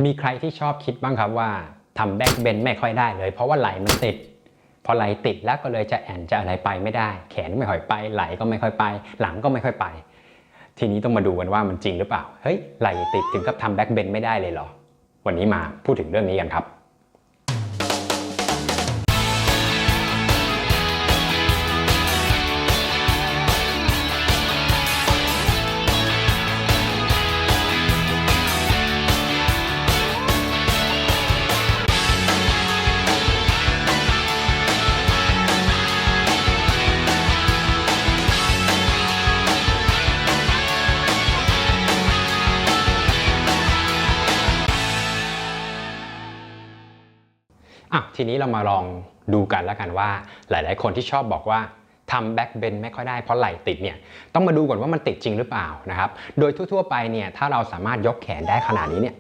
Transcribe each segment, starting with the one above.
มีใครที่ชอบคิดบ้างครับว่าทำแบ็กเบนไม่ค่อยได้เลยเพราะว่าไหล่มันติดพอไหล่ติดแล้วก็เลยจะแอนจะอะไรไปไม่ได้แขนไม่ค่อยไปไหล่ก็ไม่ค่อยไปหลังก็ไม่ค่อยไปทีนี้ต้องมาดูกันว่ามันจริงหรือเปล่าเฮ้ยไหล่ติดถึงกับทำแบ็กเบนไม่ได้เลยเหรอวันนี้มาพูดถึงเรื่องนี้กันครับทีนี้เรามาลองดูกันแล้วกันว่าหลายๆคนที่ชอบบอกว่าทำแบ็กเบนไม่ค่อยได้เพราะไหล่ติดเนี่ยต้องมาดูก่อนว่ามันติดจริงหรือเปล่านะครับโดยทั่วๆไปเนี่ยถ้าเราสามารถยกแขนได้ขนาดนี้เนี่ย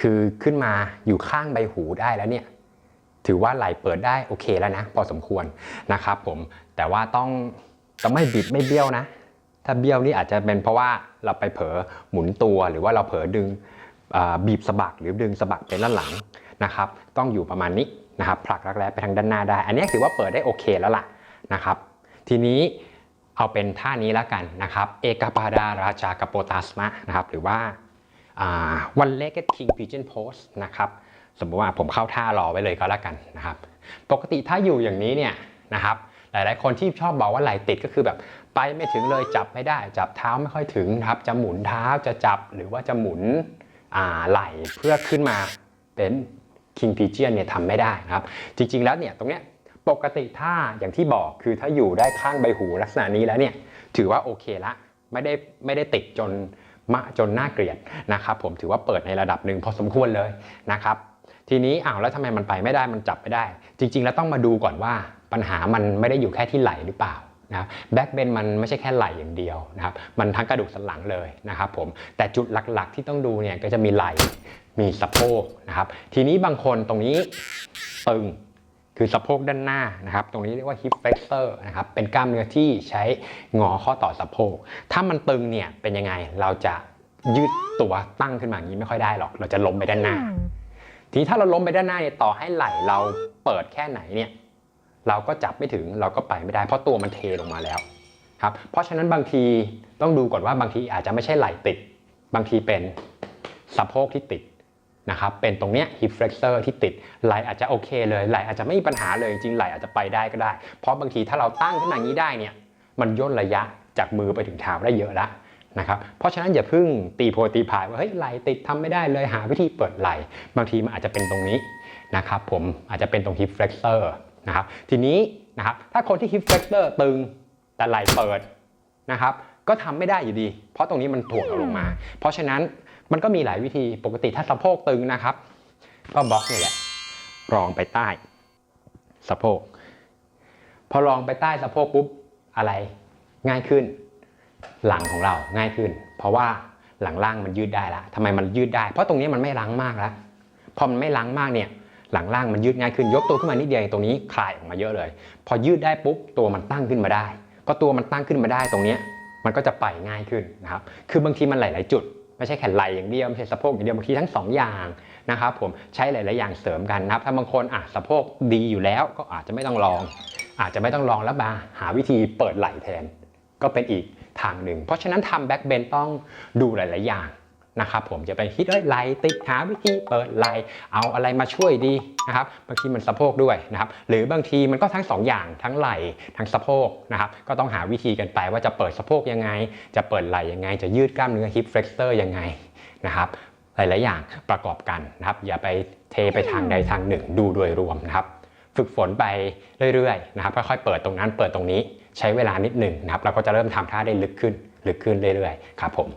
คือขึ้นมาอยู่ข้างใบหูได้แล้วเนี่ยถือว่าไหล่เปิดได้โอเคแล้วนะพอสมควรนะครับผมแต่ว่าต้องไม่บิดไม่เบี้ยวนะถ้าเบี้ยวนี่อาจจะเป็นเพราะว่าเราไปเผลอหมุนตัวหรือว่าเราเผลอดึงบีบสะบักหรือดึงสะบักไปด้านหลังนะครับต้องอยู่ประมาณนี้นะครับผลักรักแร้ไปทางด้านหน้าได้อันนี้ถือว่าเปิดได้โอเคแล้วล่ะนะครับทีนี้เอาเป็นท่านี้แล้วกันนะครับเอกปาดาราชากโปตัสมะนะครับหรือว่าone legged king pigeon pose นะครับสมมติว่าผมเข้าท่ารอไว้เลยก็แล้วกันนะครับปกติถ้าอยู่อย่างนี้เนี่ยนะครับหลายๆคนที่ชอบบอกว่าไหล่ติดก็คือแบบไปไม่ถึงเลยจับไม่ได้จับเท้าไม่ค่อยถึงนะครับจะหมุนเท้าจะจับหรือว่าจะหมุนไหล่เพื่อขึ้นมาเป็นKing Pigeon เนี่ยทำไม่ได้นะครับจริงๆแล้วเนี่ยตรงเนี้ยปกติถ้าอย่างที่บอกคือถ้าอยู่ได้ข้างใบหูลักษณะนี้แล้วเนี่ยถือว่าโอเคละไม่ได้ติดจนน่าเกลียดนะครับผมถือว่าเปิดในระดับหนึ่งพอสมควรเลยนะครับทีนี้แล้วทำไมมันไปไม่ได้มันจับไม่ได้จริงๆแล้วต้องมาดูก่อนว่าปัญหามันไม่ได้อยู่แค่ที่ไหล่หรือเปล่านะแบ็กเบนมันไม่ใช่แค่ไหล่อย่างเดียวนะครับมันทั้งกระดูกสันหลังเลยนะครับผมแต่จุดหลักๆที่ต้องดูเนี่ยก็จะมีไหล่มีสะโพกนะครับทีนี้บางคนตรงนี้ตึงคือสะโพกด้านหน้านะครับตรงนี้เรียกว่า hip flexor นะครับเป็นกล้ามเนื้อที่ใช้งอข้อต่อสะโพกถ้ามันตึงเนี่ยเป็นยังไงเราจะยืดตัวตั้งขึ้นมาอย่างนี้ไม่ค่อยได้หรอกเราจะล้มไปด้านหน้าทีนี้ถ้าเราล้มไปด้านหน้าเนี่ยต่อให้ไหล่เราเปิดแค่ไหนเนี่ยเราก็จับไม่ถึงเราก็ไปไม่ได้เพราะตัวมันเทลงมาแล้วครับเพราะฉะนั้นบางทีต้องดูก่อนว่าบางทีอาจจะไม่ใช่ไหล่ติดบางทีเป็นสะโพกที่ติดนะครับเป็นตรงเนี้ย hip flexor ที่ติดไหล่อาจจะโอเคเลยไหล่อาจจะไม่มีปัญหาเลยจริงๆไหล่อาจจะไปได้ก็ได้เพราะบางทีถ้าเราตั้งขึ้นมาอย่างนี้ได้เนี่ยมันย่นระยะจากมือไปถึงเท้าได้เยอะแล้วนะครับเพราะฉะนั้นอย่าเพิ่งตีโพตีพายว่าเฮ้ยไหล่ติดทำไม่ได้เลยหาวิธีเปิดไหล่บางทีมันอาจจะเป็นตรงนี้นะครับผมอาจจะเป็นตรง hip flexor นะครับทีนี้นะครับถ้าคนที่ hip flexor ตึงแต่ไหล่เปิดนะครับก็ทำไม่ได้อยู่ดีเพราะตรงนี้มันถ่วงเราลงมาเพราะฉะนั้นมันก็มีหลายวิธีปกติถ้าสะโพกตึงนะครับก็บล็อกนี่แหละรองไปใต้สะโพกพอรองไปใต้สะโพกปุ๊บอะไรง่ายขึ้นหลังของเราง่ายขึ้นเพราะว่าหลังล่างมันยืดได้แล้วทำไมมันยืดได้เพราะตรงนี้มันไม่ล้างมากแล้วพอมันไม่ล้างมากเนี่ยหลังล่างมันยืดง่ายขึ้นยกตัวขึ้นมานิดเดียวตรงนี้คลายออกมาเยอะเลยพอยืดได้ปุ๊บตัวมันตั้งขึ้นมาได้ก็ตัวมันตั้งขึ้นมาได้ตรงนี้มันก็จะไปง่ายขึ้นนะครับคือบางทีมันหลายๆจุดไม่ใช่แค่ไหล่อย่างเดียวไม่ใช่สะโพกอย่างเดียวบางทีทั้ง2อย่างนะครับผมใช้หลายๆอย่างเสริมกันนะครับถ้าบางคนสะโพกดีอยู่แล้วก็อาจจะไม่ต้องลองแล้วมาหาวิธีเปิดไหล่แทนก็เป็นอีกทางหนึ่งเพราะฉะนั้นทำแบ็กเบนต้องดูหลายๆอย่างนะครับผมจะไปคิดไหล่ติดหาวิธีเปิดไหล่เอาอะไรมาช่วยดีนะครับบางทีมันสะโพกด้วยนะครับหรือบางทีมันก็ทั้ง2อย่างทั้งไหล่ทั้งสะโพกนะครับก็ต้องหาวิธีกันไปว่าจะเปิดสะโพกยังไงจะเปิดไหล่ยังไงจะยืดกล้ามเนื้อ hip flexor ยังไงนะครับหลายๆอย่างประกอบกันนะครับอย่าไปเทไปทางใดทางหนึ่งดูโดยรวมนะครับฝึกฝนไปเรื่อยๆนะครับค่อยๆเปิดตรงนั้นเปิดตรงนี้ใช้เวลานิดหนึ่งนะครับเราก็จะเริ่มทำท่าได้ลึกขึ้นเรื่อยๆครับผม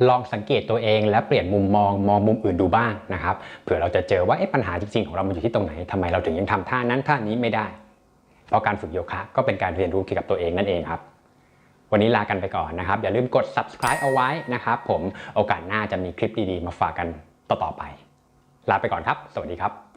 ลองสังเกตตัวเองและเปลี่ยนมุมมองมุมอื่นดูบ้างนะครับเผื่อเราจะเจอว่าปัญหาจริงๆของเรามันอยู่ที่ตรงไหนทำไมเราถึงยังทำท่านั้นท่านี้ไม่ได้เพราะการฝึกโยคะก็เป็นการเรียนรู้เกี่ยวกับตัวเองนั่นเองครับวันนี้ลากันไปก่อนนะครับอย่าลืมกด subscribe เอาไว้นะครับผมโอกาสหน้าจะมีคลิปดีๆมาฝากกันต่อๆไปลาไปก่อนครับสวัสดีครับ